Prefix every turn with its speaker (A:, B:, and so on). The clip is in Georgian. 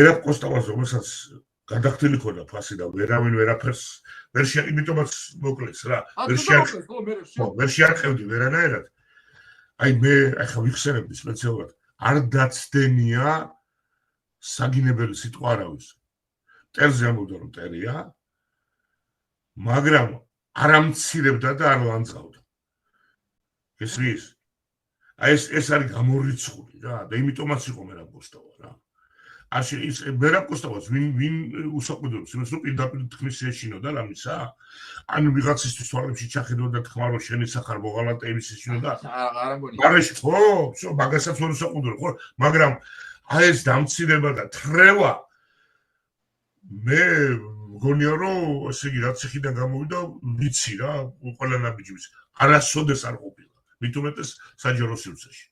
A: მერაბ კოსტავას რომელსაც გადახდილი ქონდა ფასი და ვერავინ ვერაფერს ვერ იმიტომაც მოკლეს რა ვერ შეარყევდი ვერანაირად აი მე ახლა ვიხსენებდი სპეციალურად არ დაცდენია საგინებელი სიტყვა არავის მტერზე ამბობდა რომ მტერია მაგრამ არ ამცირებდა და არ ლანძღავდა ეს ის აი ეს არის გამორიცხული რა და იმიტომაც იყო მერაბ კოსტავა რა აში ის მერაბ კოსტავას ვინ უსაყვედურობს იმას რომ პირდაპირ თქმის ეშინოდა რამისა ან ვიღაცისთვის თვალებში ჩახედავდა თქმა რომ შენი სახარ მოღალატეების ეშინოდა
B: არ ამბონია
A: ბარეში ხო მაგასაც ვერ უსაყვედურებ ხო მაგრამ აი ეს დამცირება და თრევა მე მგონია რომ ესე იგი რაც ხიდან გამოვიდა ვიცი რა ყველა ნაბიჯის არასოდეს არ ყოფილა მით უმეტეს საჯარო სივრცეში